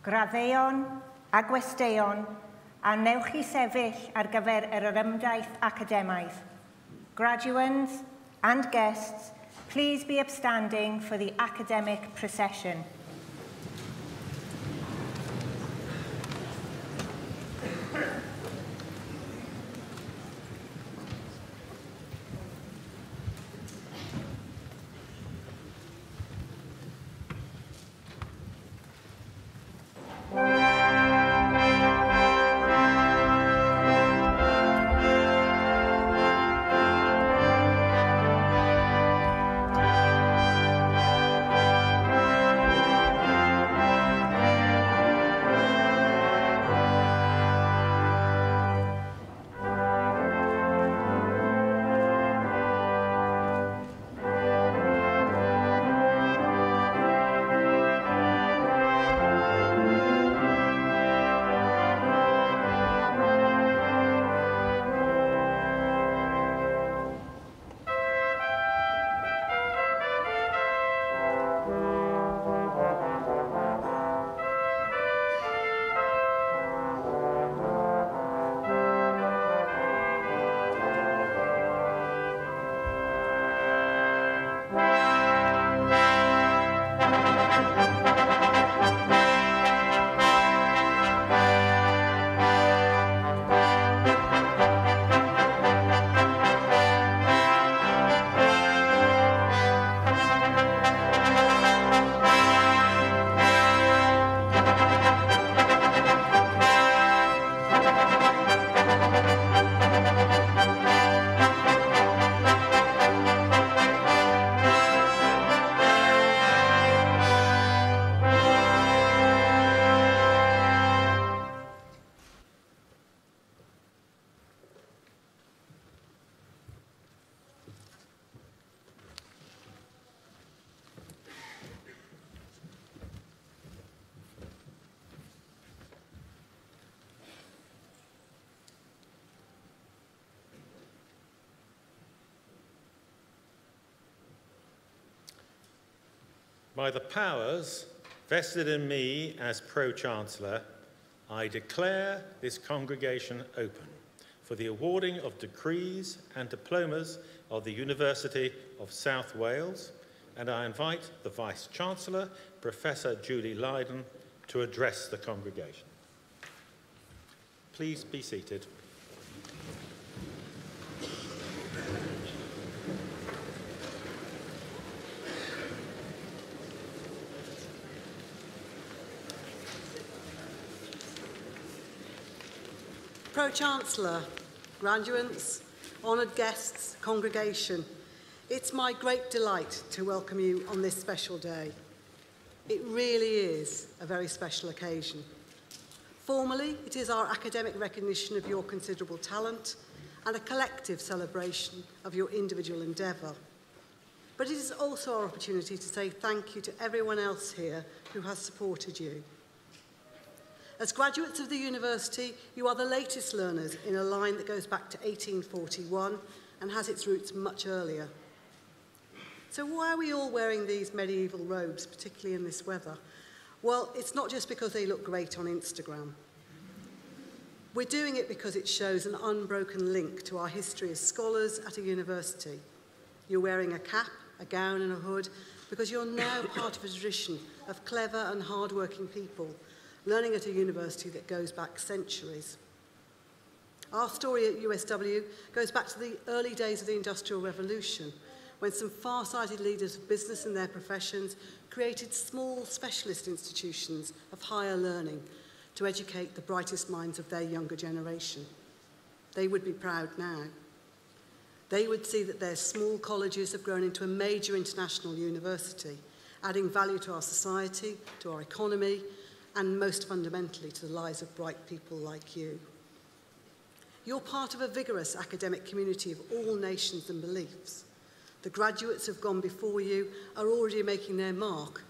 graddeuon a gwesteion, a newch I sefyll ar gyfer yr orymdaith academaidd. Graduands and guests, please be upstanding for the academic procession. By the powers vested in me as Pro-Chancellor, I declare this congregation open for the awarding of degrees and diplomas of the University of South Wales, and I invite the Vice-Chancellor, Professor Julie Lydon, to address the congregation. Please be seated. Pro-Chancellor, graduates, honoured guests, congregation, it's my great delight to welcome you on this special day. It really is a very special occasion. Formally, it is our academic recognition of your considerable talent and a collective celebration of your individual endeavour. But it is also our opportunity to say thank you to everyone else here who has supported you. As graduates of the university, you are the latest learners in a line that goes back to 1841 and has its roots much earlier. So why are we all wearing these medieval robes, particularly in this weather? Well, it's not just because they look great on Instagram. We're doing it because it shows an unbroken link to our history as scholars at a university. You're wearing a cap, a gown and a hood because you're now part of a tradition of clever and hard-working people learning at a university that goes back centuries. Our story at USW goes back to the early days of the Industrial Revolution, when some far-sighted leaders of business and their professions created small specialist institutions of higher learning to educate the brightest minds of their younger generation. They would be proud now. They would see that their small colleges have grown into a major international university, adding value to our society, to our economy, and most fundamentally to the lives of bright people like you. You're part of a vigorous academic community of all nations and beliefs. The graduates who have gone before you are already making their mark,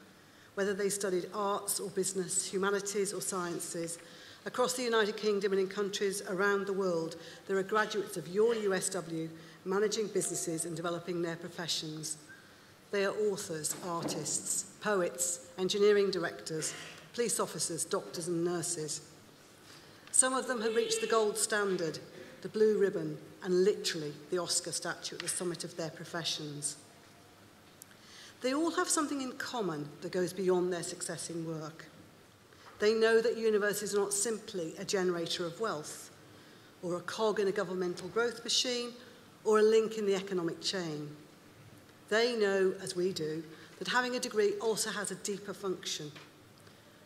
whether they studied arts or business, humanities or sciences. Across the United Kingdom and in countries around the world, there are graduates of your USW managing businesses and developing their professions. They are authors, artists, poets, engineering directors, police officers, doctors and nurses. Some of them have reached the gold standard, the blue ribbon, and literally the Oscar statue at the summit of their professions. They all have something in common that goes beyond their success in work. They know that universities are not simply a generator of wealth, or a cog in a governmental growth machine, or a link in the economic chain. They know, as we do, that having a degree also has a deeper function.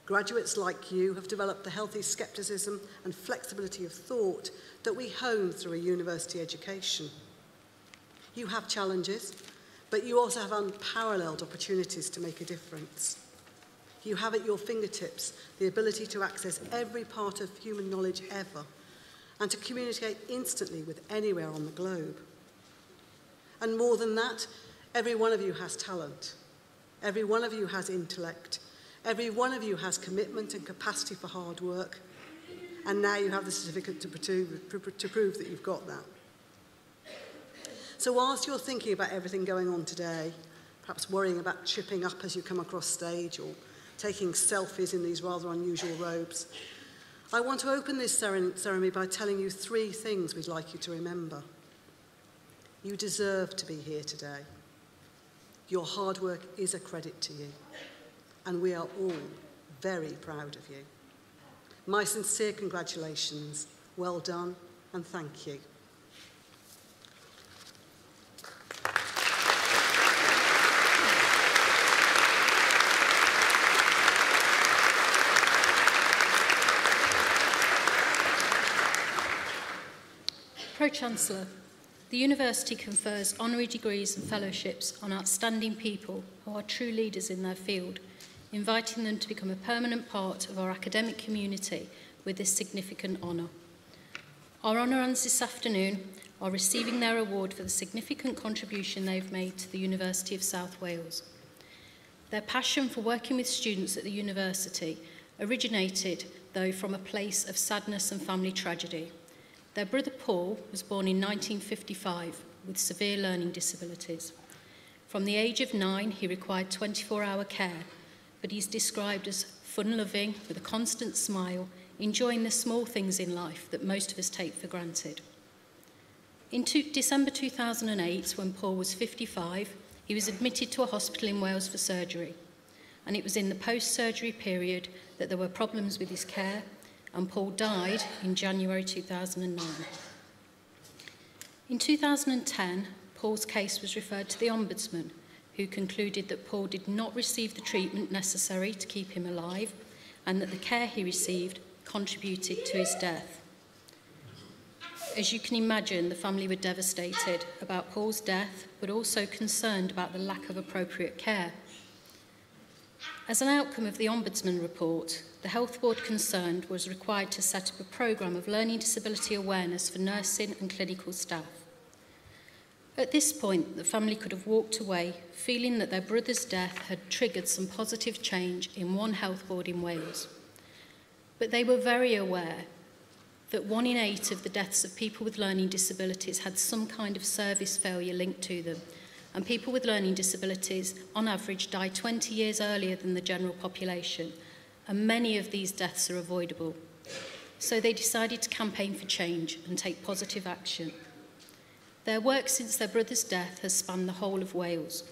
Graduates like you have developed the healthy scepticism and flexibility of thought that we hone through a university education. You have challenges, but you also have unparalleled opportunities to make a difference. You have at your fingertips the ability to access every part of human knowledge ever and to communicate instantly with anywhere on the globe. And more than that, every one of you has talent. Every one of you has intellect. Every one of you has commitment and capacity for hard work. And now you have the certificate to prove that you've got that. So whilst you're thinking about everything going on today, perhaps worrying about tripping up as you come across stage or taking selfies in these rather unusual robes, I want to open this ceremony by telling you 3 things we'd like you to remember. You deserve to be here today. Your hard work is a credit to you, and we are all very proud of you. My sincere congratulations, well done, and thank you. Pro-Chancellor, the University confers honorary degrees and fellowships on outstanding people who are true leaders in their field, inviting them to become a permanent part of our academic community with this significant honour. Our honorands this afternoon are receiving their award for the significant contribution they've made to the University of South Wales. Their passion for working with students at the university originated, though, from a place of sadness and family tragedy. Their brother Paul was born in 1955 with severe learning disabilities. From the age of 9, he required 24-hour care, but he's described as fun-loving, with a constant smile, enjoying the small things in life that most of us take for granted. In December 2008, when Paul was 55, he was admitted to a hospital in Wales for surgery, and it was in the post-surgery period that there were problems with his care, and Paul died in January 2009. In 2010, Paul's case was referred to the Ombudsman, who concluded that Paul did not receive the treatment necessary to keep him alive and that the care he received contributed to his death. As you can imagine, the family were devastated about Paul's death, but also concerned about the lack of appropriate care. As an outcome of the Ombudsman report, the health board concerned was required to set up a programme of learning disability awareness for nursing and clinical staff. At this point, the family could have walked away feeling that their brother's death had triggered some positive change in one health board in Wales. But they were very aware that 1 in 8 of the deaths of people with learning disabilities had some kind of service failure linked to them, and people with learning disabilities, on average, die 20 years earlier than the general population, and many of these deaths are avoidable. So they decided to campaign for change and take positive action. Their work since their brother's death has spanned the whole of Wales.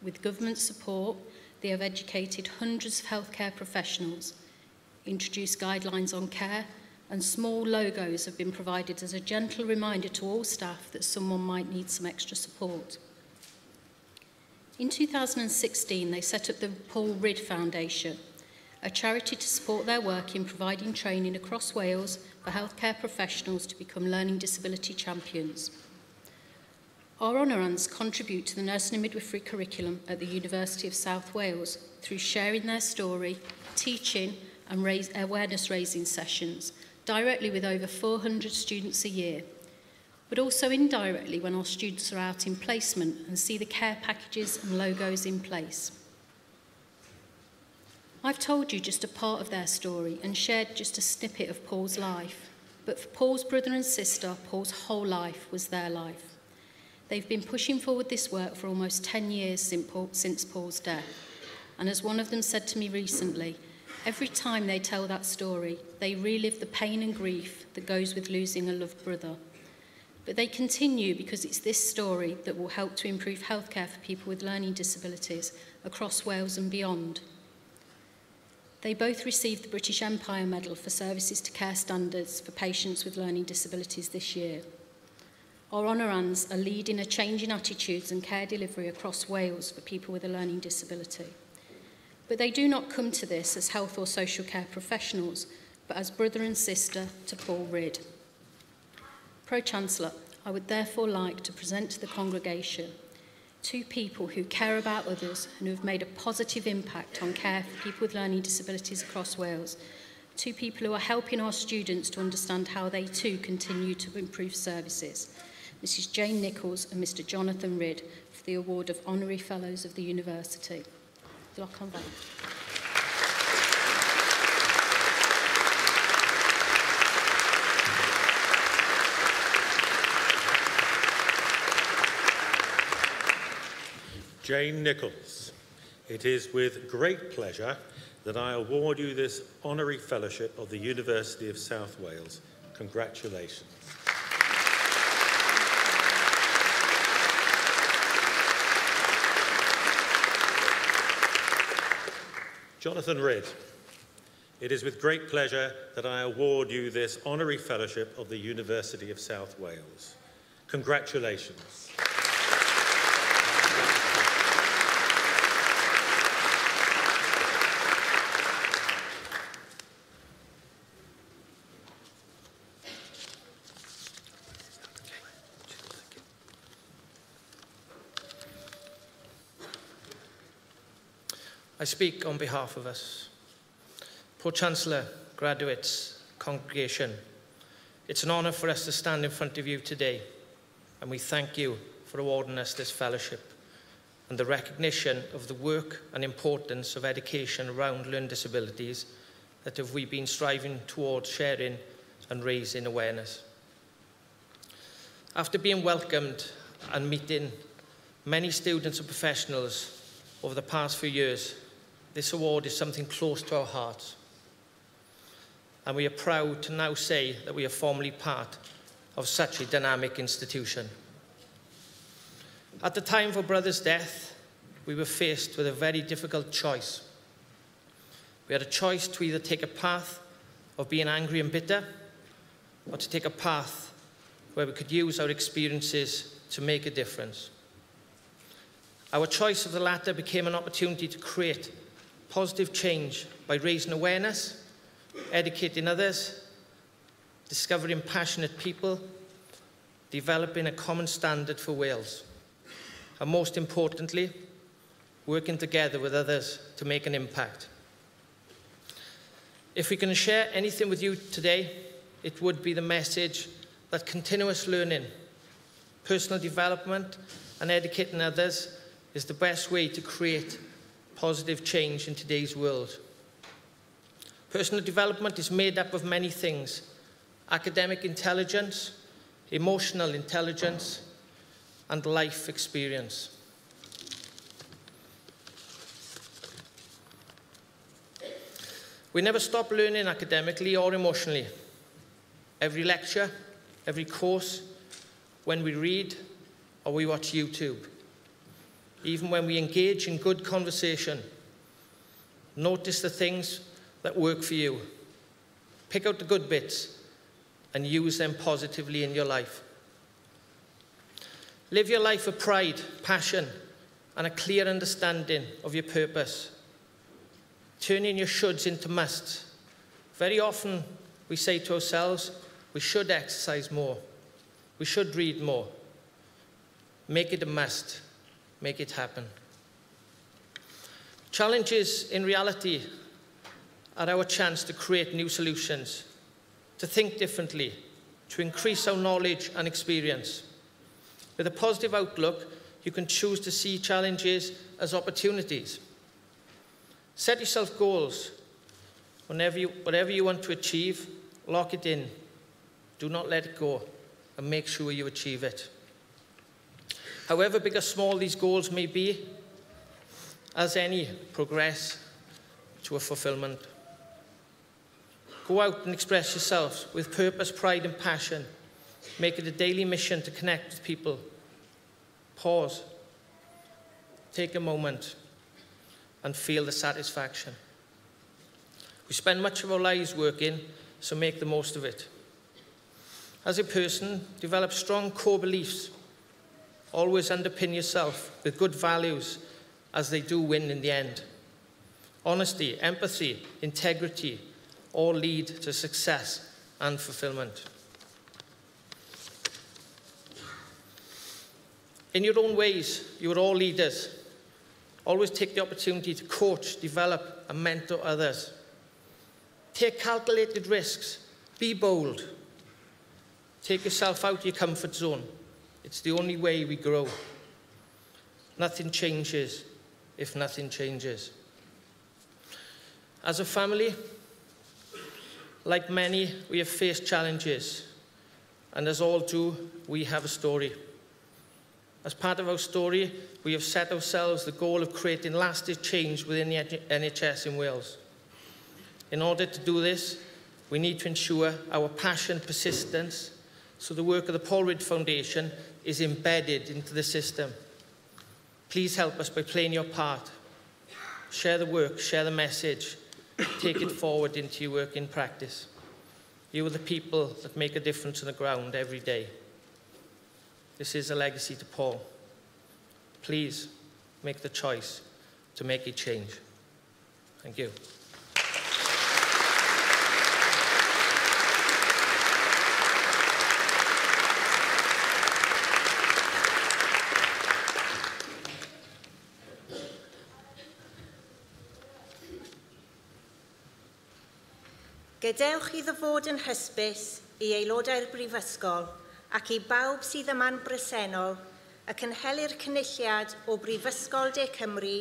With government support, they have educated hundreds of healthcare professionals, introduced guidelines on care, and small logos have been provided as a gentle reminder to all staff that someone might need some extra support. In 2016, they set up the Paul Ridd Foundation, a charity to support their work in providing training across Wales for healthcare professionals to become learning disability champions. Our honorands contribute to the nursing and midwifery curriculum at the University of South Wales through sharing their story, teaching and awareness-raising sessions directly with over 400 students a year, but also indirectly when our students are out in placement and see the care packages and logos in place. I've told you just a part of their story and shared just a snippet of Paul's life, but for Paul's brother and sister, Paul's whole life was their life. They've been pushing forward this work for almost 10 years since Paul's death, and as one of them said to me recently, Every time they tell that story, they relive the pain and grief that goes with losing a loved brother. But they continue because it's this story that will help to improve healthcare for people with learning disabilities across Wales and beyond. They both received the British Empire Medal for services to care standards for patients with learning disabilities this year. Our honorands are leading a change in attitudes and care delivery across Wales for people with a learning disability. But they do not come to this as health or social care professionals, but as brother and sister to Paul Ridd. Pro-Chancellor, I would therefore like to present to the congregation two people who care about others and who have made a positive impact on care for people with learning disabilities across Wales. Two people who are helping our students to understand how they too continue to improve services. Mrs. Jane Nichols and Mr. Jonathan Ridd for the award of Honorary Fellows of the University. Jane Nichols, it is with great pleasure that I award you this honorary fellowship of the University of South Wales. Congratulations. Jonathan Ridd, it is with great pleasure that I award you this honorary fellowship of the University of South Wales. Congratulations. I speak on behalf of us. Pro-Chancellor, graduates, congregation, it's an honour for us to stand in front of you today, and we thank you for awarding us this fellowship and the recognition of the work and importance of education around learning disabilities that have we been striving towards sharing and raising awareness. After being welcomed and meeting many students and professionals over the past few years, this award is something close to our hearts. And we are proud to now say that we are formally part of such a dynamic institution. At the time of our brother's death, we were faced with a very difficult choice. We had a choice to either take a path of being angry and bitter, or to take a path where we could use our experiences to make a difference. Our choice of the latter became an opportunity to create positive change by raising awareness, educating others, discovering passionate people, developing a common standard for Wales, and most importantly, working together with others to make an impact. If we can share anything with you today, it would be the message that continuous learning, personal development, and educating others is the best way to create positive change in today's world. Personal development is made up of many things: academic intelligence, emotional intelligence, and life experience. We never stop learning academically or emotionally. Every lecture, every course, when we read or we watch YouTube, even when we engage in good conversation, notice the things that work for you. Pick out the good bits and use them positively in your life. Live your life with pride, passion, and a clear understanding of your purpose. Turning your shoulds into musts. Very often we say to ourselves, we should exercise more. We should read more. Make it a must. Make it happen. Challenges, in reality, are our chance to create new solutions, to think differently, to increase our knowledge and experience. With a positive outlook, you can choose to see challenges as opportunities. Set yourself goals. Whatever you want to achieve, lock it in. Do not let it go, and make sure you achieve it. However big or small these goals may be, as any, progress to a fulfillment. Go out and express yourselves with purpose, pride and passion. Make it a daily mission to connect with people. Pause. Take a moment and feel the satisfaction. We spend much of our lives working, so make the most of it. As a person, develop strong core beliefs. Always underpin yourself with good values, as they do win in the end. Honesty, empathy, integrity all lead to success and fulfillment. In your own ways, you are all leaders. Always take the opportunity to coach, develop, and mentor others. Take calculated risks. Be bold. Take yourself out of your comfort zone. It's the only way we grow. Nothing changes if nothing changes. As a family, like many, we have faced challenges, and as all do, we have a story. As part of our story, we have set ourselves the goal of creating lasting change within the NHS in Wales. In order to do this, we need to ensure our passion and persistence, so the work of the Paul Ridge Foundation is embedded into the system. Please help us by playing your part. Share the work, share the message, take it forward into your work in practice. You are the people that make a difference on the ground every day. This is a legacy to Paul. Please make the choice to make a change. Thank you. Gadewch iddo fod yn hysbys i aelodau'r Brifysgol ac i bawb sydd yma'n bresennol ac yn helu'r cynulliad o Brifysgol De Cymru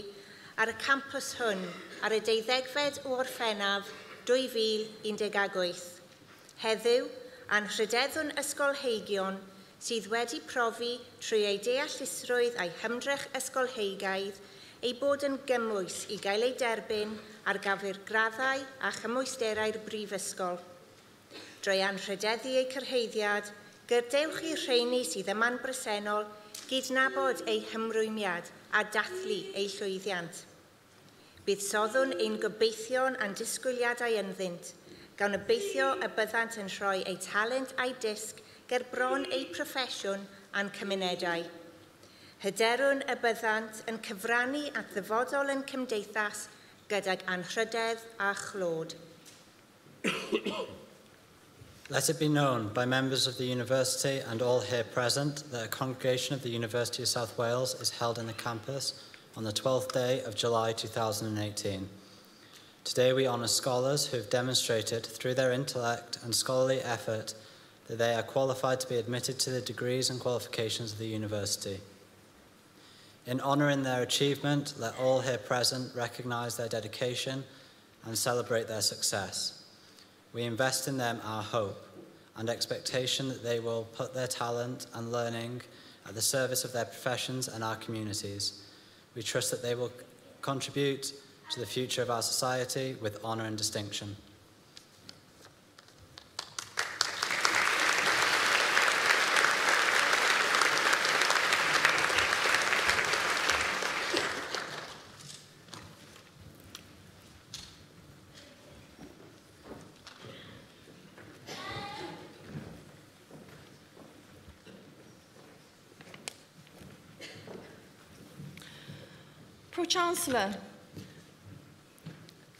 ar y campws hwn ar y 12fed o Orffennaf 2018. Heddiw, anrhydeddwn ysgolheigion sydd wedi profi trwy ei deallusrwydd a'i hymdrech ysgolheigaidd ei bod yn gymwys i gael ei derbyn ar gyfer graddau a chymwysterau'r Brifysgol. Drwy anrhydeddu ei cyrheiddiad, gydewch i'r rheini sydd yma'n bresennol gydnabod ei hymrwymiad a dathlu ei llwyddiant. Bydd soddwn ein gobeithion a'n disgwyliadau ynddynt, gan obeithio y byddant yn rhoi eu talent a'i disg ger bron eu proffesiwn a'n cymunedau. Hyderwn y byddant yn cyfrannu at ddyfodol yn cymdeithas gydag anrhydedd a chlod. Let it be known by members of the University and all here present that a congregation of the University of South Wales is held in the campus on the 12th day of July 2018. Today we honour scholars who have demonstrated through their intellect and scholarly effort that they are qualified to be admitted to the degrees and qualifications of the University. In honouring their achievement, let all here present recognise their dedication and celebrate their success. We invest in them our hope and expectation that they will put their talent and learning at the service of their professions and our communities. We trust that they will contribute to the future of our society with honour and distinction. Pro-Chancellor,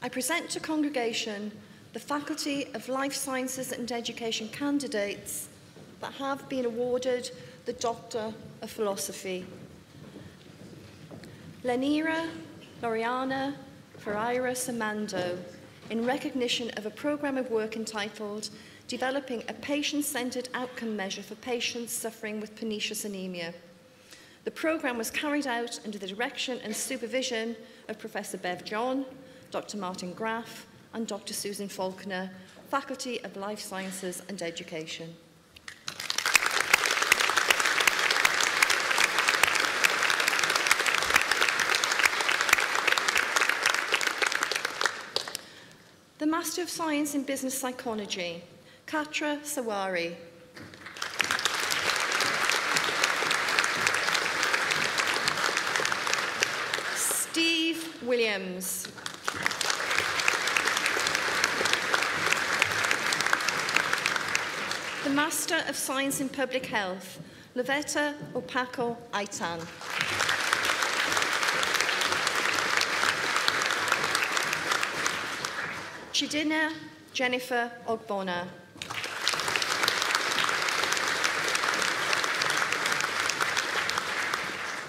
I present to congregation the Faculty of Life Sciences and Education candidates that have been awarded the Doctor of Philosophy. Lenira Loriana Ferreira Samando, in recognition of a programme of work entitled Developing a Patient-Centred Outcome Measure for Patients Suffering with Pernicious Anemia. The programme was carried out under the direction and supervision of Professor Bev John, Dr. Martin Graff and Dr. Susan Faulkner, Faculty of Life Sciences and Education. The Master of Science in Business Psychology, Katra Sawari. Steve Williams. The Master of Science in Public Health, Lavetta Opako Aitan. Chidina Jennifer Ogbonna.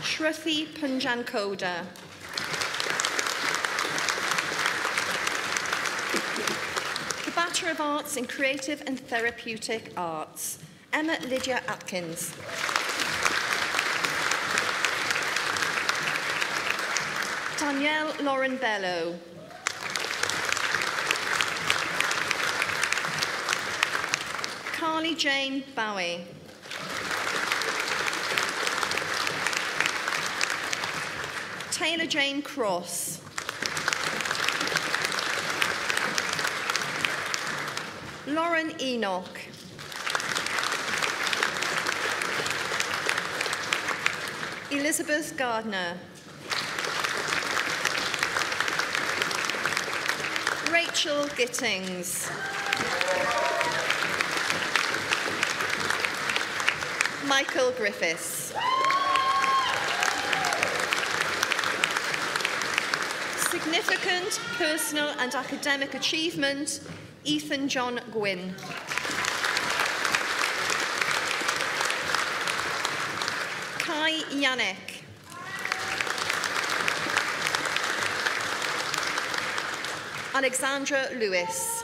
Shruti Punjankoda. The Bachelor of Arts in Creative and Therapeutic Arts, Emma Lydia Atkins. Danielle Lauren Bello. Carly Jane Bowie. Taylor Jane Cross. Lauren Enoch. Elizabeth Gardner. Rachel Gittings. Michael Griffiths. Significant personal and academic achievement, Ethan John Gwynn. Kai Yannick. Alexandra Lewis.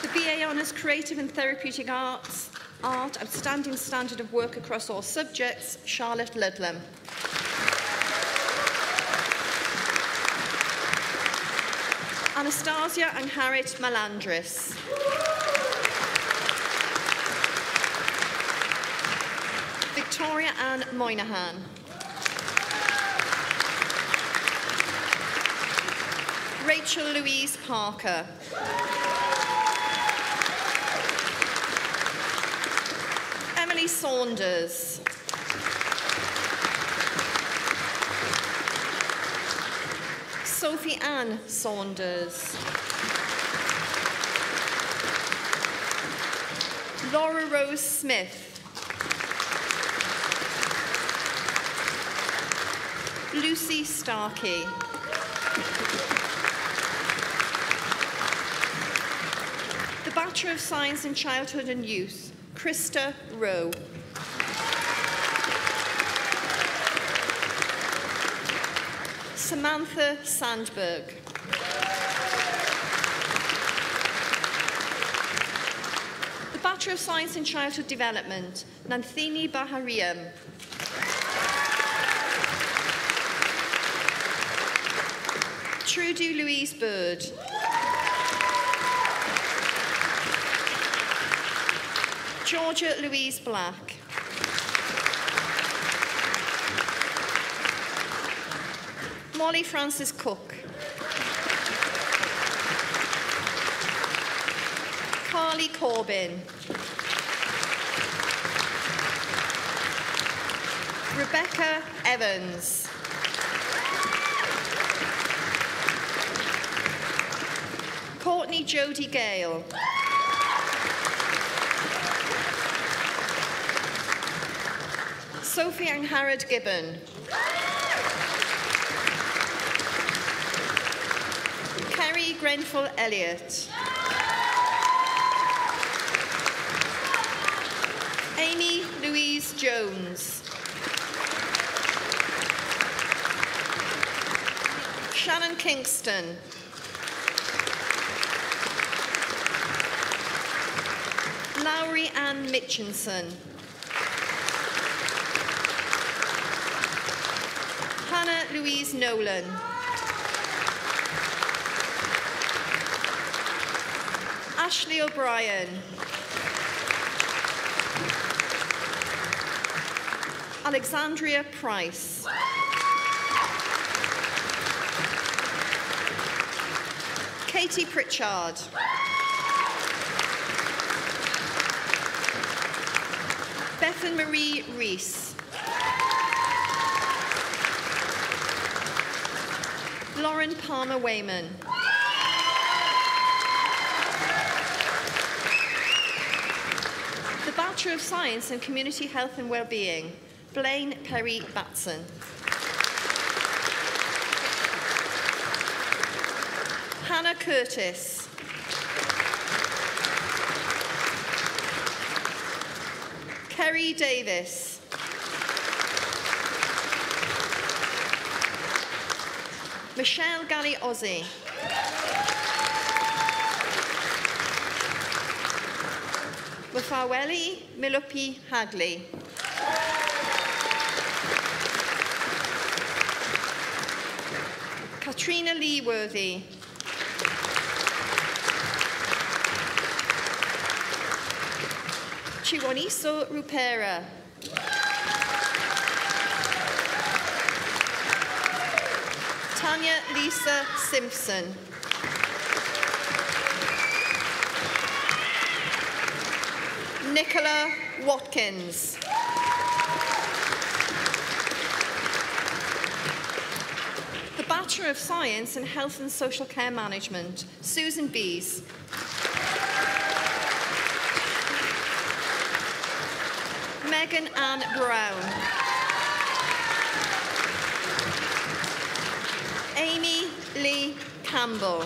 The BA Honours Creative and Therapeutic Arts, Art, Outstanding Standard of Work across all subjects, Charlotte Ludlam. Anastasia Angharit Malandris. Victoria Ann Moynihan. Rachel Louise Parker. Emily Saunders. Sophie Ann Saunders. Laura Rose Smith. Lucy Starkey. The Bachelor of Science in Childhood and Youth, Krista Rowe. Samantha Sandberg. The Bachelor of Science in Childhood Development, Nanthini Bahariam. Trudy Louise Bird. Georgia Louise Black. Molly Francis Cook. Carly Corbyn. Rebecca Evans. Courtney Jodie Gale. Sophie Angharad Gibbon. Kerry Grenfell Elliott. Amy Louise Jones. Shannon Kingston. Lowry Ann Mitchinson. Hannah Louise Nolan. Ashley O'Brien. Alexandria Price. Katie Pritchard. Bethan Marie Rees. Lauren Palmer Wayman. The Bachelor of Science in Community Health and Wellbeing, Blaine Perry Batson. Hannah Curtis. Kerry Davis. Michelle Galley-Ozzy. Mufaweli Milupi Hagley. Katrina Lee Worthy. Chiwoniso Rupera. Tanya Lisa Simpson. Nicola Watkins. The Bachelor of Science in Health and Social Care Management, Susan Bees. Megan Ann Brown. Amy Lee Campbell.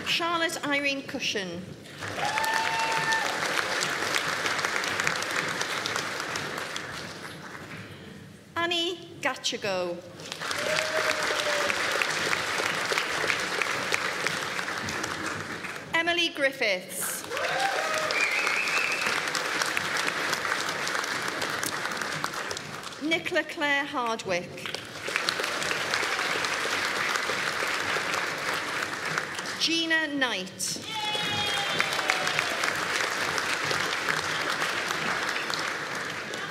Charlotte Irene Cushion. Annie Gachago. Emily Griffiths. Nicola Claire Hardwick. Gina Knight.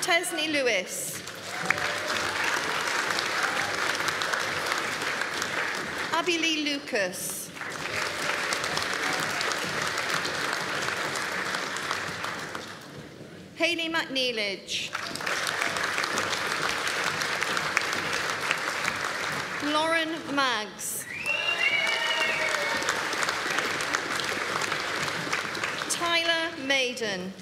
Tesney Lewis. Abby Lee Lucas. Hayley McNeilage. Lauren Maggs. Tyler Maiden.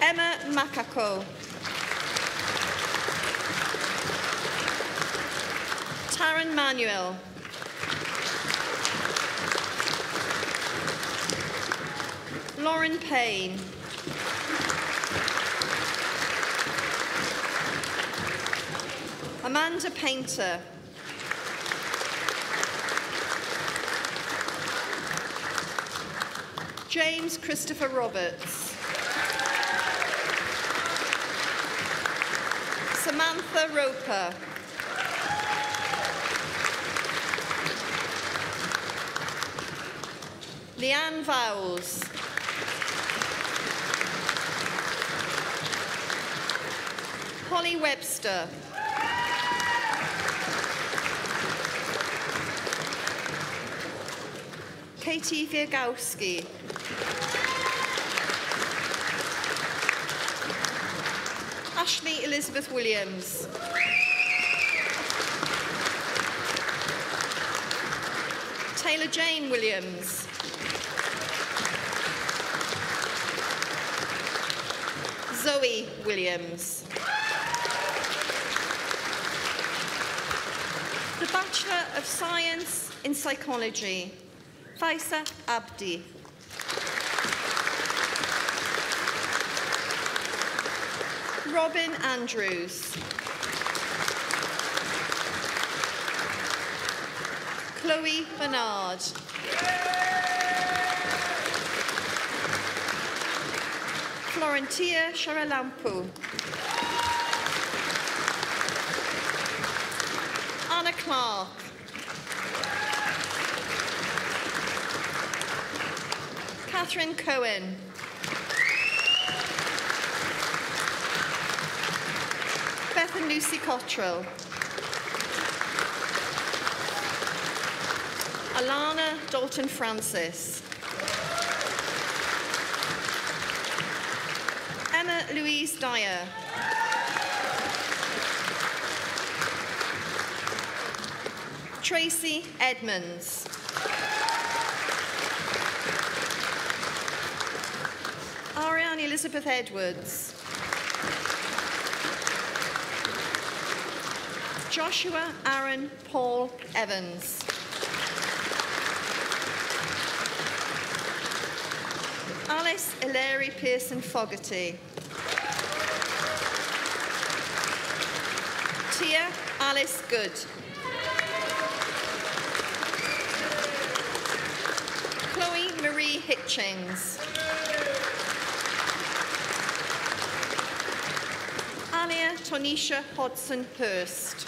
Emma Makako. Taryn Manuel. Lauren Payne. Amanda Painter. James Christopher Roberts. Samantha Roper. Leanne Vowles. Holly Webster. Katie Wiegowski. Ashley Elizabeth Williams. Taylor Jane Williams. Zoe Williams. The Bachelor of Science in Psychology, Faisa Abdi. Robin Andrews. Chloe Bernard. Florentia Sharalampu. Anna Clark. Catherine Cohen. Beth and Lucy Cottrell. Alana Dalton Francis. Emma Louise Dyer. Tracy Edmonds. Ariane Elizabeth Edwards. Joshua Aaron Paul Evans. Alice Hilary Pearson Fogarty. Tia Alice Good. Chloe Marie Hitchings. Alia Tonisha Hodson Hurst.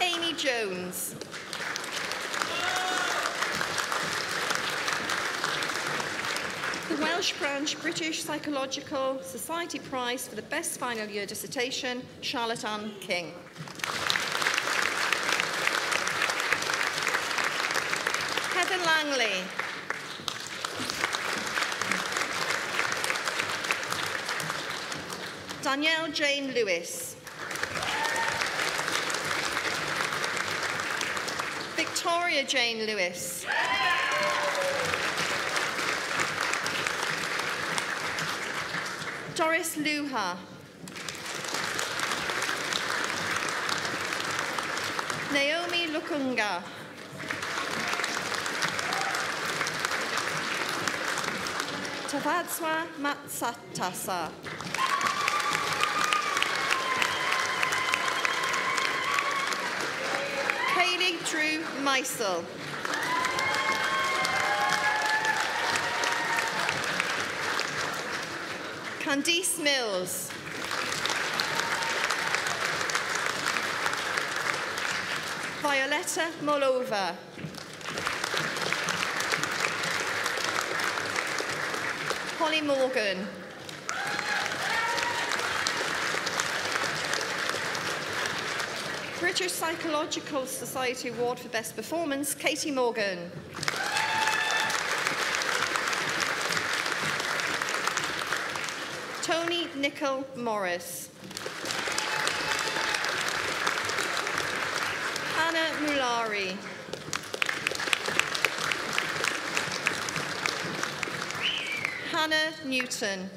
Amy Jones. The Welsh Branch British Psychological Society Prize for the Best Final Year Dissertation, Charlotte Ann King. Heather Langley. Danielle Jane Lewis. Victoria Jane Lewis. Doris Luha. Naomi Lukunga. Tavadswa Matsatasa. Kaylee Drew Meisel. Candice Mills. Violetta Molova. Holly Morgan. British Psychological Society Award for Best Performance, Katie Morgan. Tony Nicol Morris. Anna Mulari. Hannah Newton.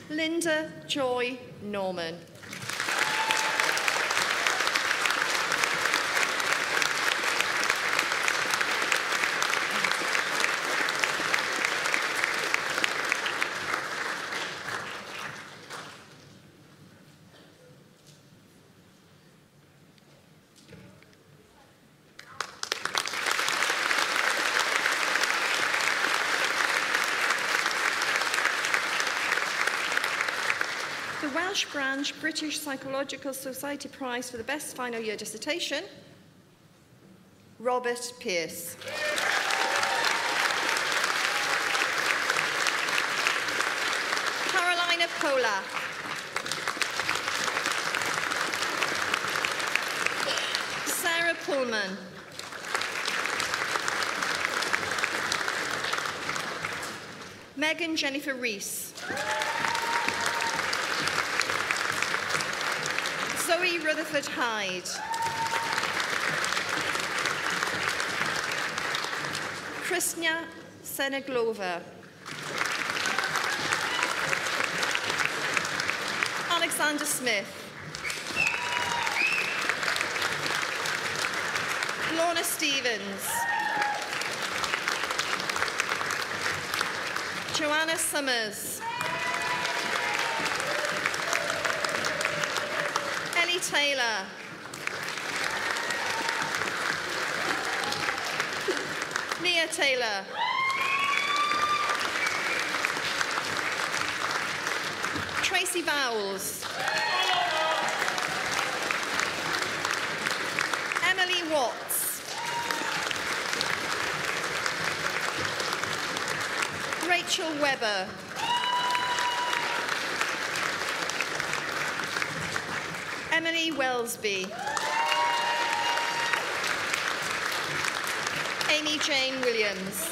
Linda Joy Norman. Welsh Branch British Psychological Society Prize for the Best Final Year Dissertation, Robert Pearce. Carolina Pola. Sarah Pullman. Megan Jennifer Rees. Zoe Rutherford Hyde. Krishna Seneglova. Alexander Smith. Lorna Stevens. Joanna Summers. Ellie Taylor. Mia Taylor. Tracy Vowles. Watts. Rachel Webber. Emily Wellesby. Amy Jane Williams.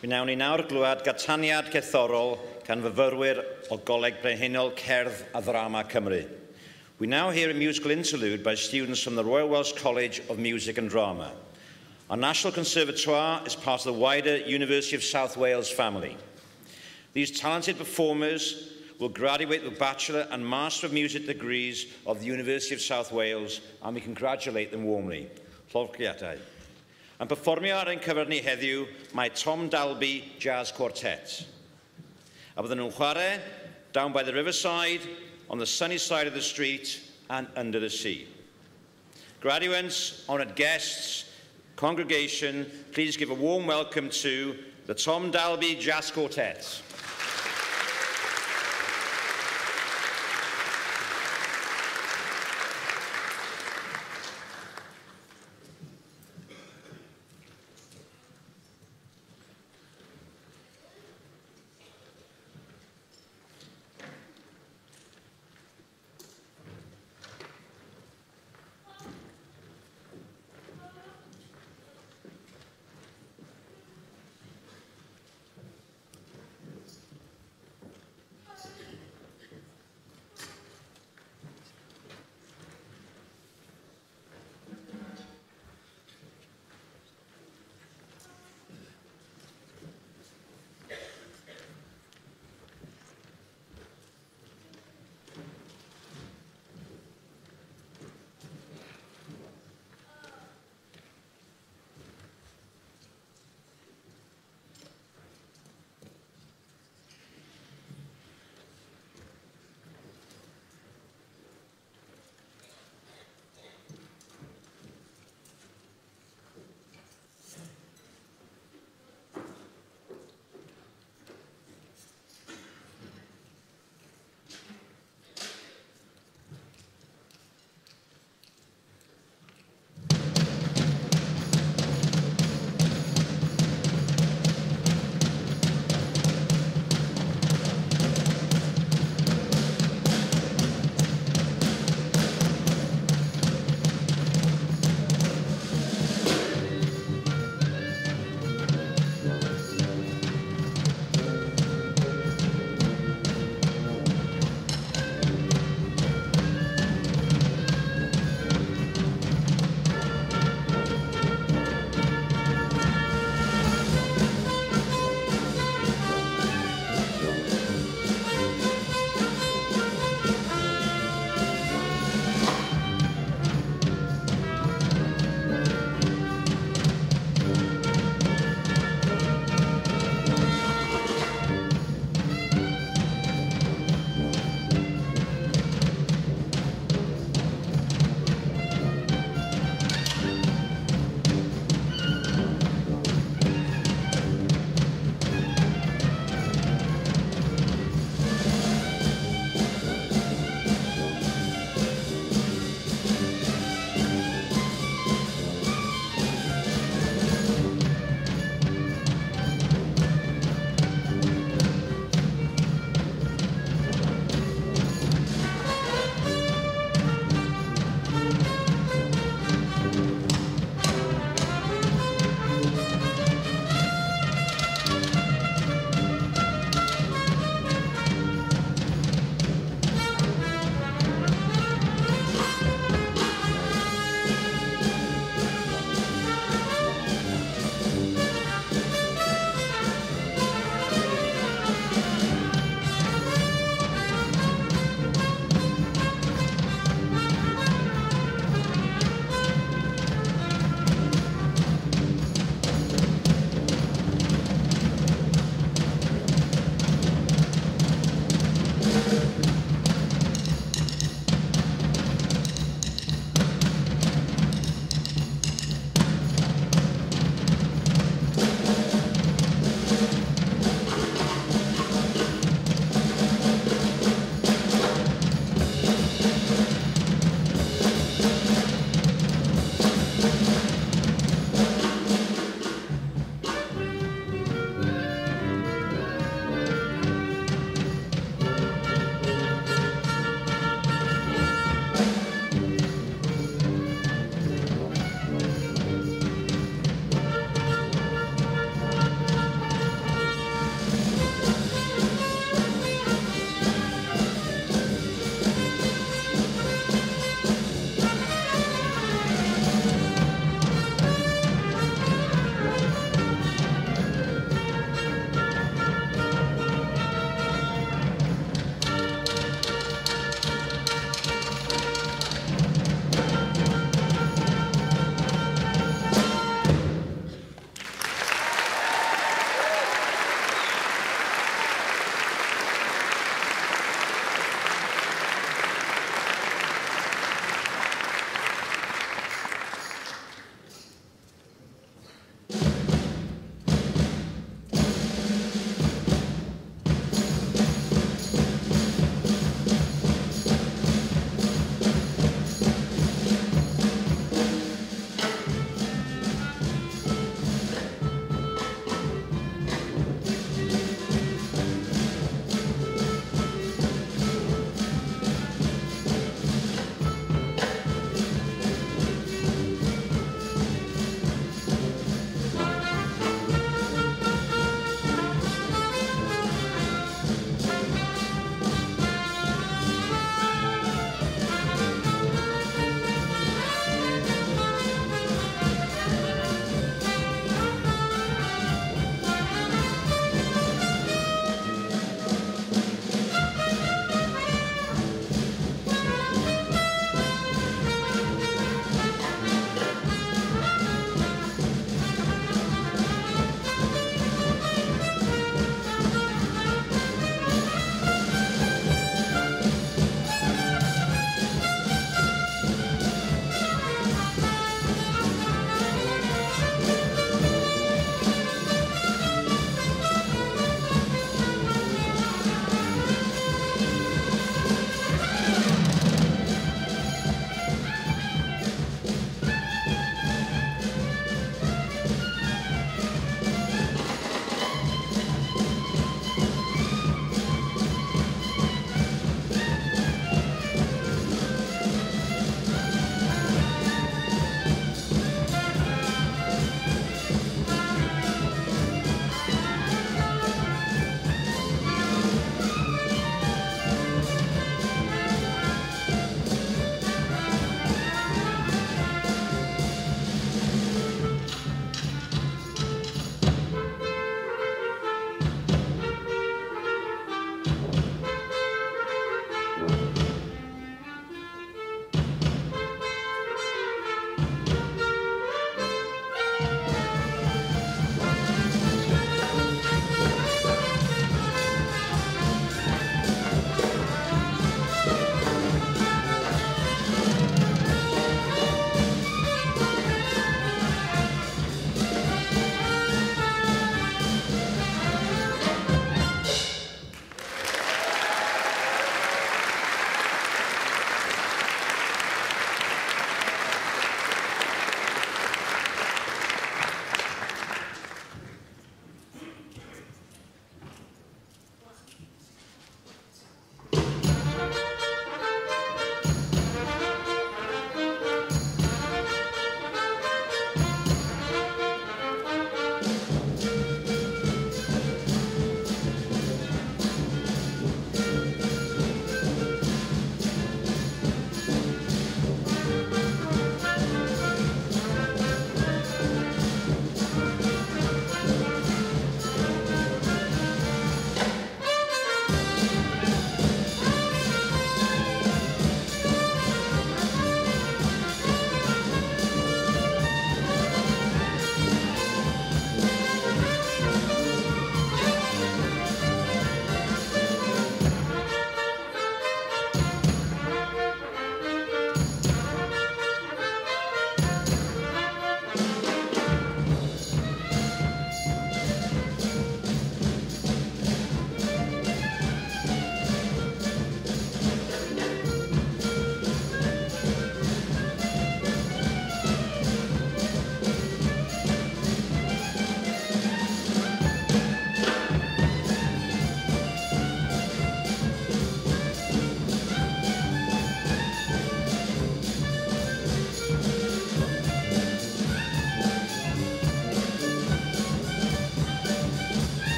Mi wnawn ni nawr glywed gataniad cerddorol gan fyfyrwyr o Goleg Brenhinol Cerdd a Ddrama Cymru. We now hear a musical interlude by students from the Royal Welsh College of Music and Drama. Our National Conservatoire is part of the wider University of South Wales family. These talented performers will graduate with Bachelor and Master of Music degrees of the University of South Wales, and we congratulate them warmly. Llofgiadau. Yn perfformio ar ein cyfer ni heddiw, mae Tom Dalby Jazz Quartet. A bydden nhw'n chwarae down by the riverside, on the sunny side of the street, and under the sea. Graduates, honoured guests, congregation, please give a warm welcome to the Tom Dalby Jazz Quartet.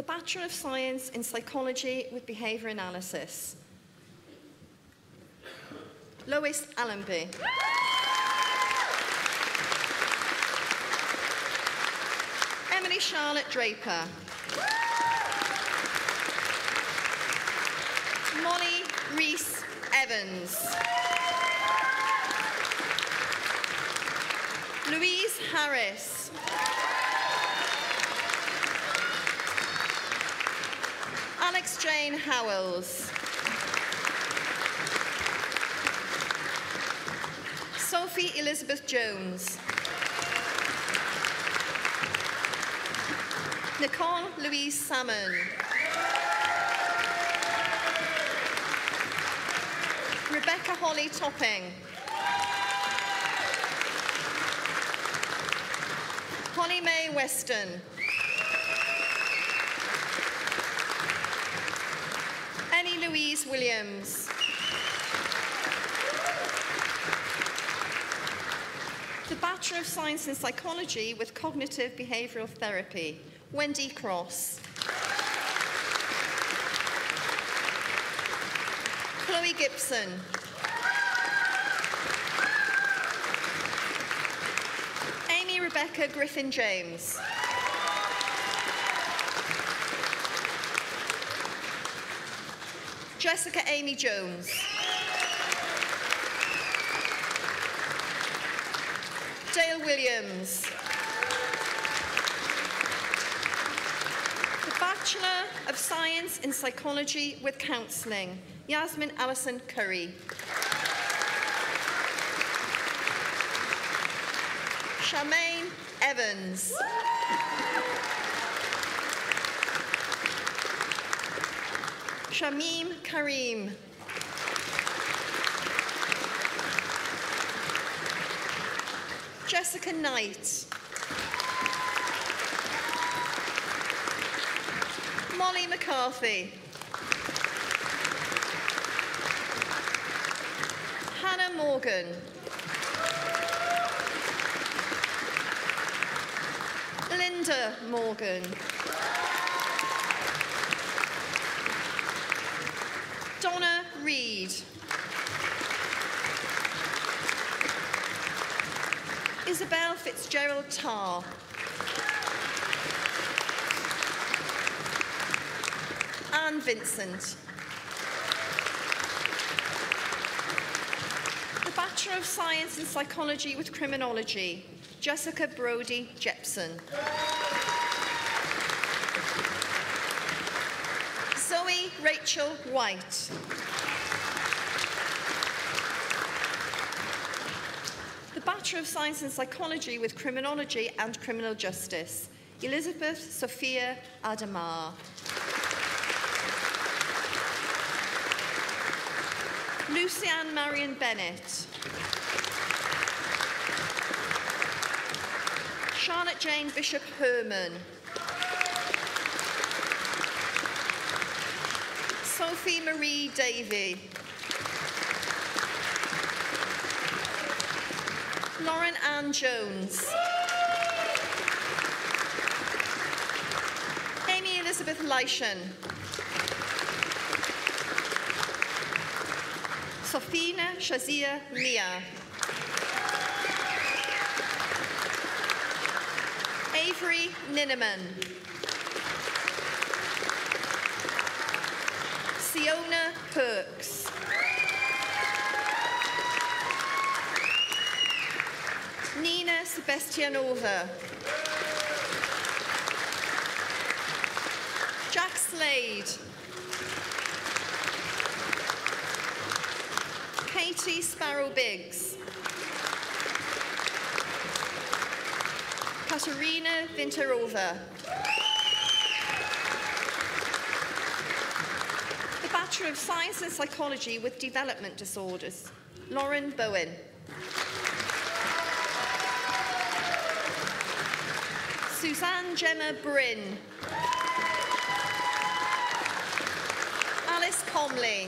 the Bachelor of Science in Psychology with Behaviour Analysis. Lois Allenby. Emily Charlotte Draper. Molly Reese Evans. Louise Harris. Alex Jane Howells. Sophie Elizabeth Jones. Nicole Louise Salmon. Rebecca Holly Topping. Holly Mae Weston. Ellie Louise Williams. The Bachelor of Science in Psychology with Cognitive Behavioural Therapy, Wendy Cross. Chloe Gibson. Amy Rebecca Griffin-James. Jessica Amy Jones. Dale Williams. The Bachelor of Science in Psychology with Counselling, Yasmin Allison Curry. Charmaine Evans. Shamim Karim. Jessica Knight. Molly McCarthy. Hannah Morgan. Linda Morgan. Donna Reed. Isabel Fitzgerald Tarr. Anne Vincent. The Bachelor of Science in Psychology with Criminology, Jessica Brodie Jepson. Zoe Rachel White. The Bachelor of Science in Psychology with Criminology and Criminal Justice, Elizabeth Sophia Adamar. Lucianne Marion Bennett. Charlotte Jane Bishop Herman. Sophie Marie Davey. Lauren Ann Jones. Amy Elizabeth Leishan. Sofina Shazia Mia. Avery Ninneman. Siona Perks. Nina Sebastianova. Jack Slade. Katie Sparrow Biggs. Katerina Vinterova. The Bachelor of Science in Psychology with Development Disorders, Lauren Bowen. Suzanne Gemma Bryn. Alice Comley.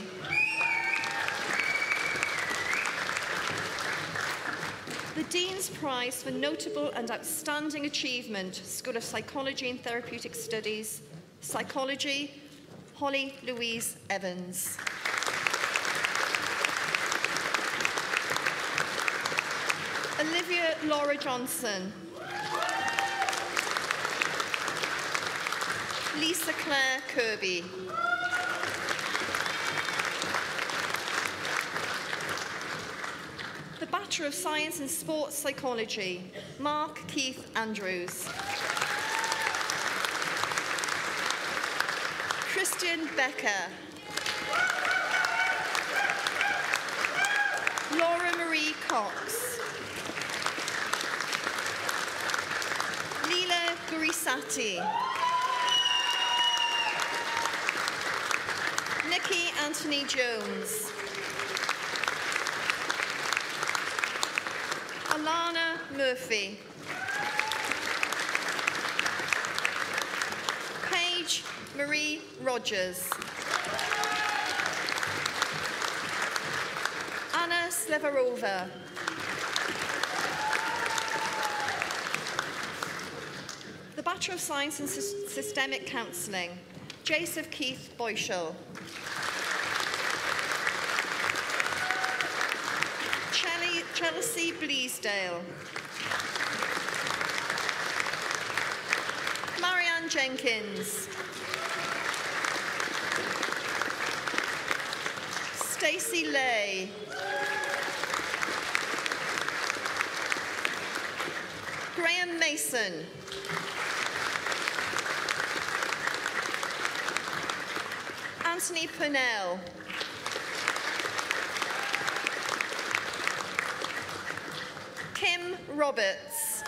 The Dean's Prize for Notable and Outstanding Achievement, School of Psychology and Therapeutic Studies, Psychology, Holly Louise Evans. Olivia Laura Johnson. Lisa Claire Kirby. The Bachelor of Science in Sports Psychology, Mark Keith Andrews. Christian Becker. Laura Marie Cox. Leela Gurisati. Nikki Anthony Jones. Alana Murphy. Paige Marie Rogers. Anna Slevarova. The Bachelor of Science in Systemic Counselling, Joseph Keith Boyshall. Chelsea Bleasdale. Marianne Jenkins. Stacey Lay. Graham Mason. Anthony Purnell. Kim Roberts.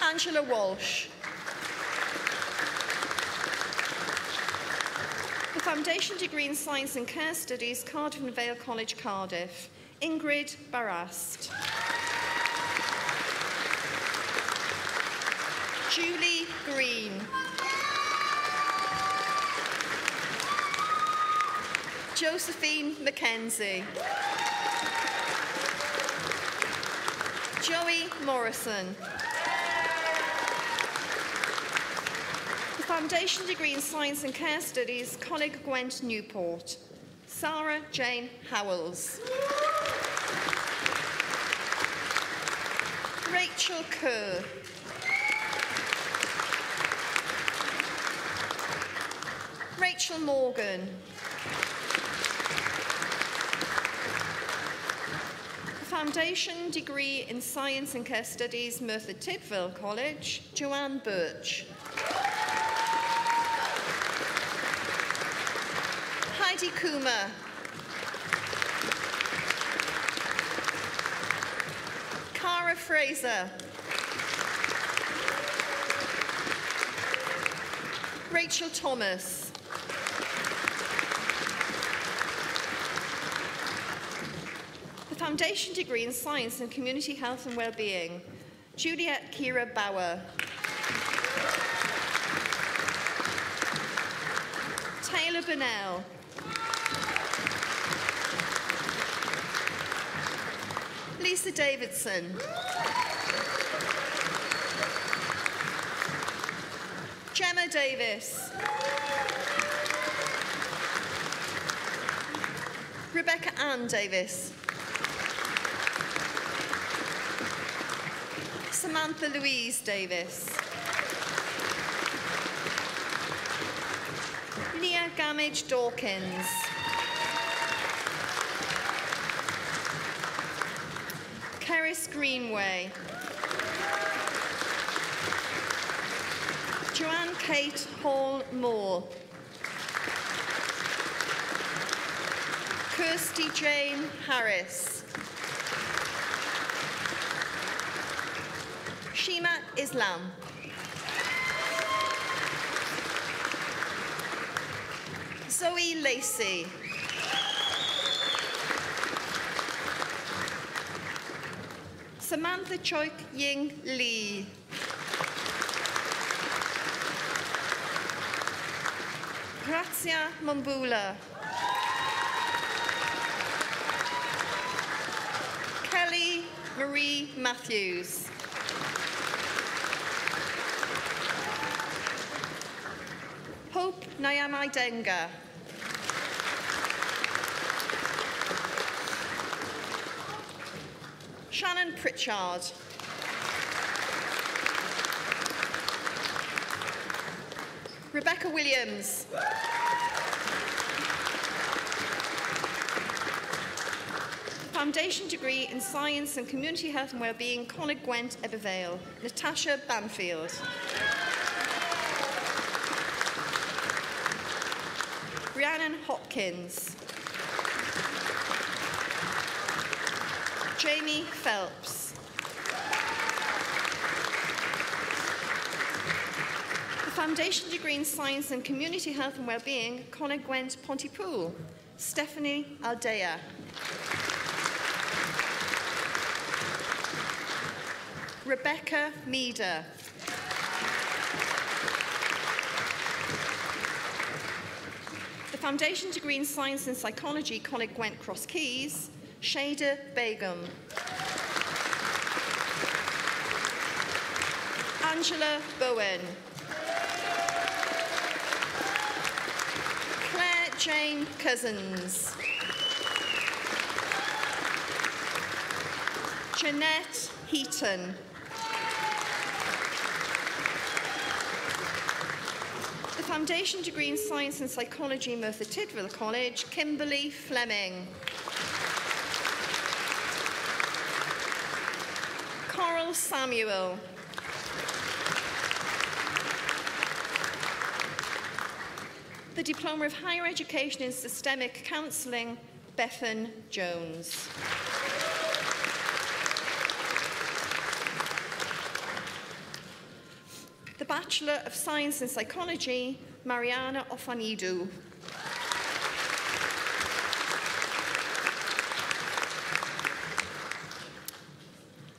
Angela Walsh. The Foundation Degree in Science and Care Studies, Cardiff and Vale College, Cardiff, Ingrid Barast. Julie Green. Josephine Mackenzie. Joey Morrison. The Foundation Degree in Science and Care Studies, Coleg Gwent Newport, Sarah Jane Howells. Rachel Kerr. Rachel Morgan. Foundation Degree in Science and Care Studies, Merthyr Tydfil College, Joanne Birch. Heidi Kuma. Cara Fraser. Rachel Thomas. Foundation Degree in Science and Community Health and Wellbeing, Juliet Kira Bauer. Taylor Burnell. Lisa Davidson. Gemma Davis. Rebecca Ann Davis. Samantha Louise Davis. Nia Gamage Dawkins. Keris Greenway. Joanne Kate Hall Moore. Kirsty Jane Harris. Shima Islam. Zoe Lacey. Samantha Choik Ying Lee. Grazia Mambula. Kelly Marie Matthews. Nyamai Denga. Shannon Pritchard. Rebecca Williams. Foundation degree in Science and Community Health and Wellbeing, Coleg Gwent, Ebervale. Natasha Banfield. Rhiannon Hopkins. Jamie Phelps. The Foundation degree in Science and Community Health and Wellbeing, Coleg Gwent, Pontypool. Stephanie Aldea. Rebecca Meader. The Foundation degree in Science and Psychology, Coleg Gwent, Cross Keys. Shada Begum. Angela Bowen. Claire Jane Cousins. Jeanette Heaton. The Foundation degree in Science and Psychology, Merthyr Tydfil College, Kimberly Fleming. Coral Samuel. The Diploma of Higher Education in Systemic Counselling, Bethan Jones. The Bachelor of Science in Psychology, Mariana Ofanidou.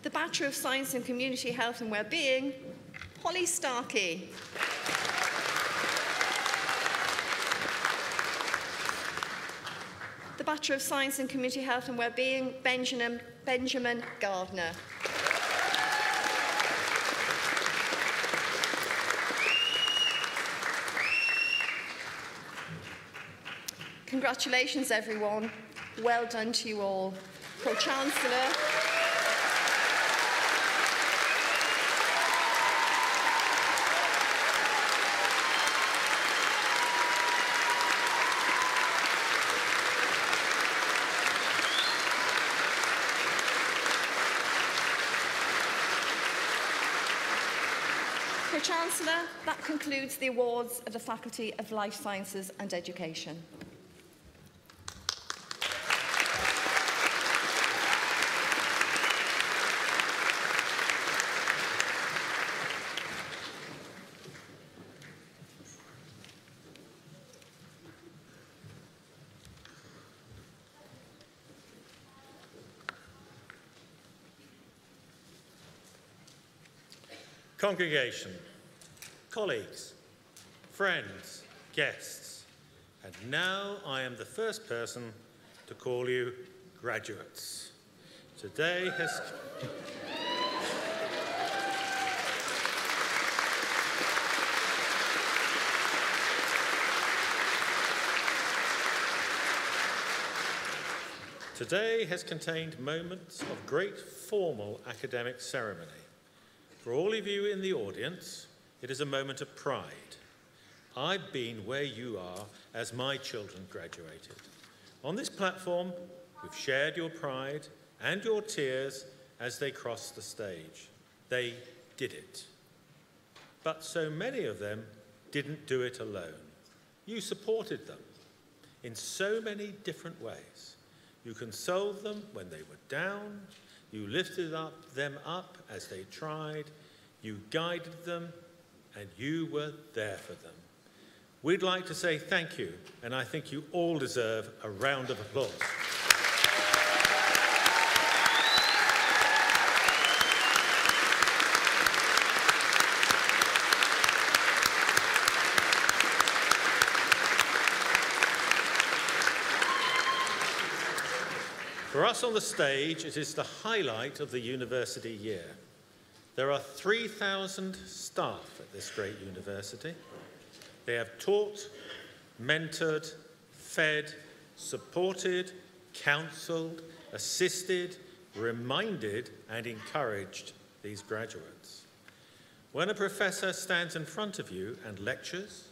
The Bachelor of Science in Community Health and Wellbeing, Holly Starkey. The Bachelor of Science in Community Health and Wellbeing, Benjamin Gardner. Congratulations, everyone. Well done to you all. Pro-Chancellor. Pro-Chancellor, that concludes the awards of the Faculty of Life Sciences and Education. Congregation, colleagues, friends, guests, and now I am the first person to call you graduates. Today has... Today has contained moments of great formal academic ceremony. For all of you in the audience, it is a moment of pride. I've been where you are as my children graduated. On this platform, we've shared your pride and your tears as they crossed the stage. They did it. But so many of them didn't do it alone. You supported them in so many different ways. You consoled them when they were down. You lifted them up as they tried, you guided them, and you were there for them. We'd like to say thank you, and I think you all deserve a round of applause. For us on the stage, it is the highlight of the university year. There are 3,000 staff at this great university. They have taught, mentored, fed, supported, counselled, assisted, reminded and encouraged these graduates. When a professor stands in front of you and lectures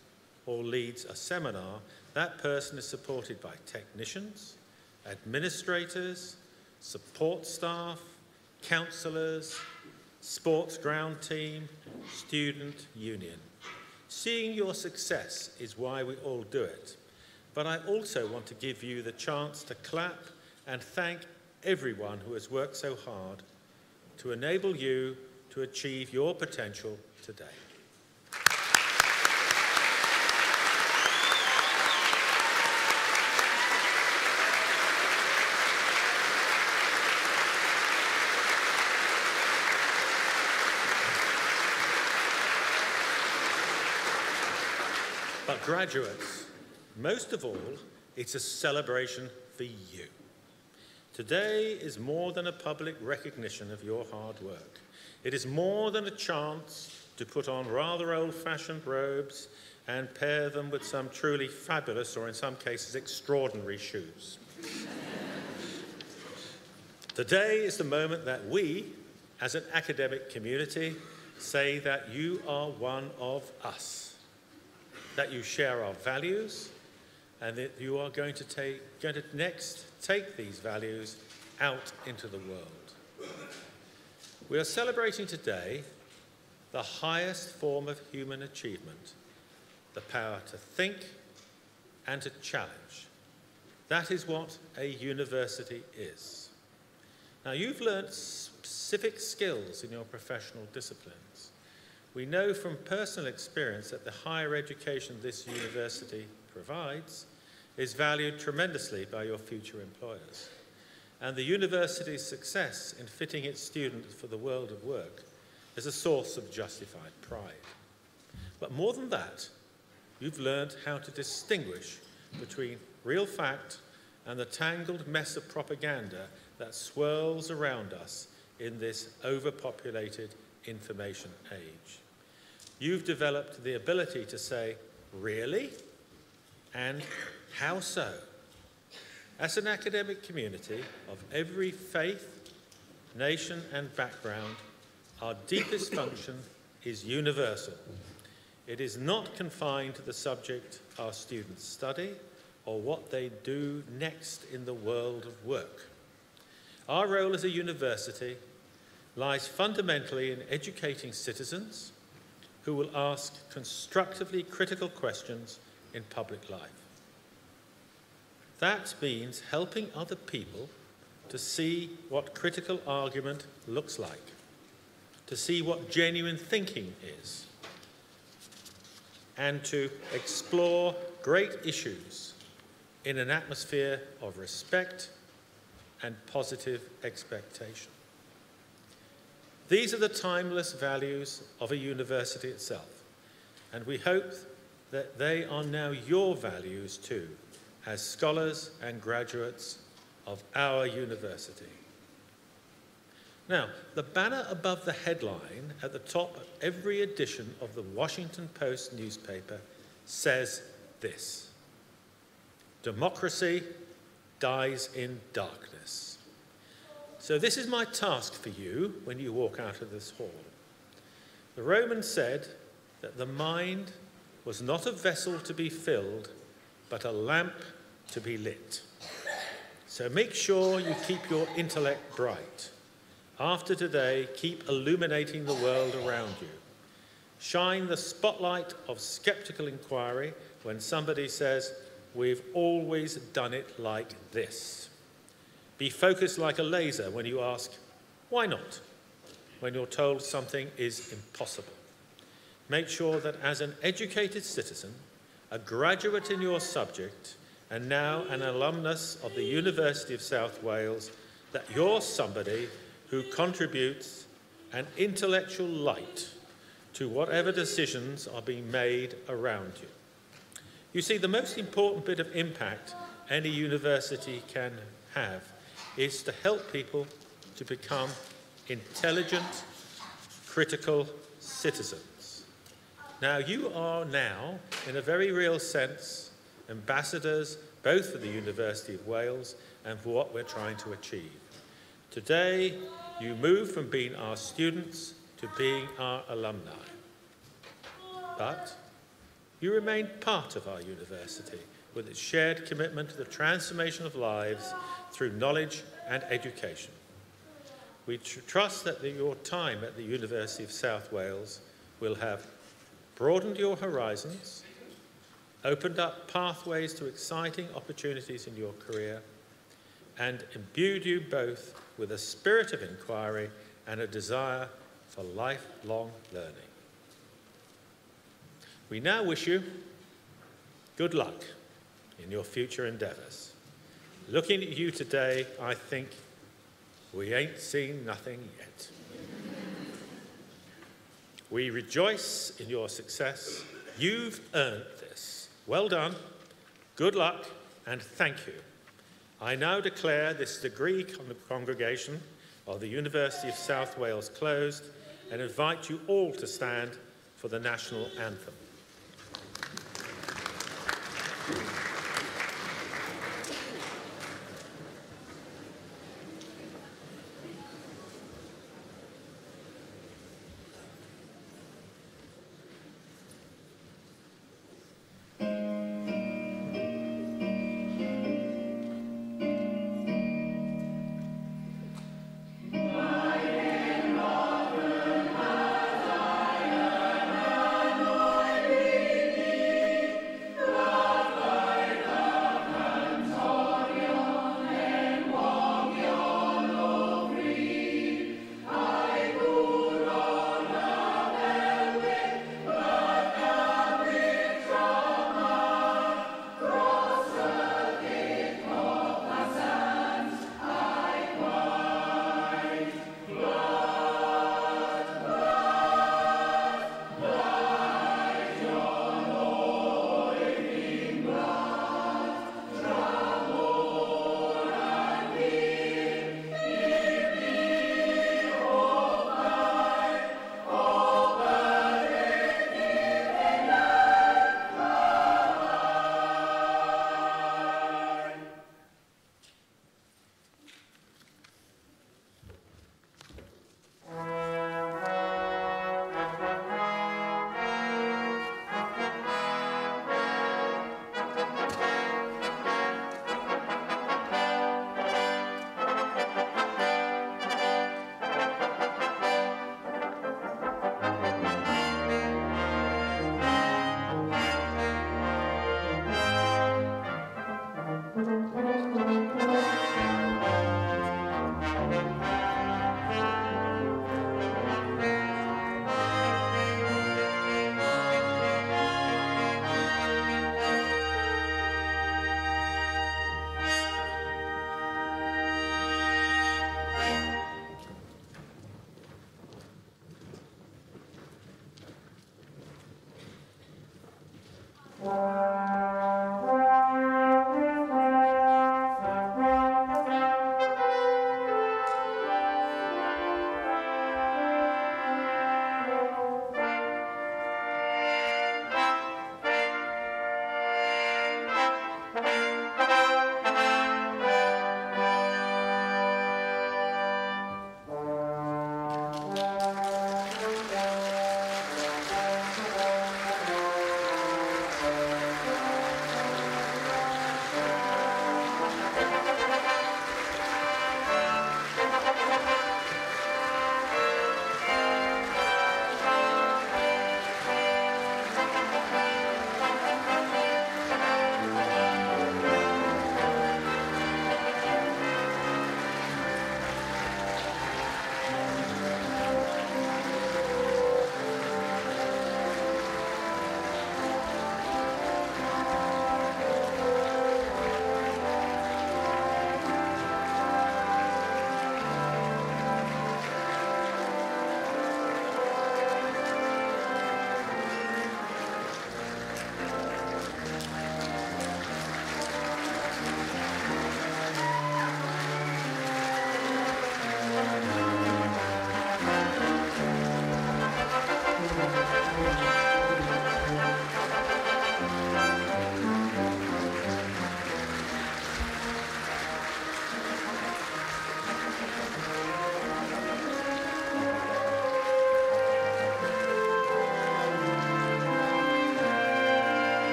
or leads a seminar, that person is supported by technicians, administrators, support staff, counsellors, sports ground team, student union. Seeing your success is why we all do it. But I also want to give you the chance to clap and thank everyone who has worked so hard to enable you to achieve your potential today. But graduates, most of all, it's a celebration for you. Today is more than a public recognition of your hard work. It is more than a chance to put on rather old-fashioned robes and pair them with some truly fabulous, or in some cases extraordinary, shoes. Today is the moment that we, as an academic community, say that you are one of us, that you share our values, and that you are going to next take these values out into the world. We are celebrating today the highest form of human achievement, the power to think and to challenge. That is what a university is. Now, you've learnt specific skills in your professional disciplines. We know from personal experience that the higher education this university provides is valued tremendously by your future employers. And the university's success in fitting its students for the world of work is a source of justified pride. But more than that, you've learned how to distinguish between real fact and the tangled mess of propaganda that swirls around us in this overpopulated information age. You've developed the ability to say, really? And how so? As an academic community of every faith, nation and background, our deepest function is universal. It is not confined to the subject our students study or what they do next in the world of work. Our role as a university lies fundamentally in educating citizens who will ask constructively critical questions in public life. That means helping other people to see what critical argument looks like, to see what genuine thinking is, and to explore great issues in an atmosphere of respect and positive expectation. These are the timeless values of a university itself, and we hope that they are now your values too, as scholars and graduates of our university. Now, the banner above the headline at the top of every edition of the Washington Post newspaper says this: democracy dies in darkness. So this is my task for you when you walk out of this hall. The Romans said that the mind was not a vessel to be filled, but a lamp to be lit. So make sure you keep your intellect bright. After today, keep illuminating the world around you. Shine the spotlight of skeptical inquiry when somebody says, "We've always done it like this." Be focused like a laser when you ask, "Why not?" when you're told something is impossible. Make sure that as an educated citizen, a graduate in your subject, and now an alumnus of the University of South Wales, that you're somebody who contributes an intellectual light to whatever decisions are being made around you. You see, the most important bit of impact any university can have is to help people to become intelligent, critical citizens. Now, you are now, in a very real sense, ambassadors both for the University of Wales and for what we're trying to achieve. Today, you move from being our students to being our alumni. But you remain part of our university with its shared commitment to the transformation of lives through knowledge and education. We trust that your time at the University of South Wales will have broadened your horizons, opened up pathways to exciting opportunities in your career, and imbued you both with a spirit of inquiry and a desire for lifelong learning. We now wish you good luck in your future endeavours. Looking at you today, I think we ain't seen nothing yet. We rejoice in your success. You've earned this. Well done, good luck, and thank you. I now declare this degree congregation of the University of South Wales closed and invite you all to stand for the national anthem.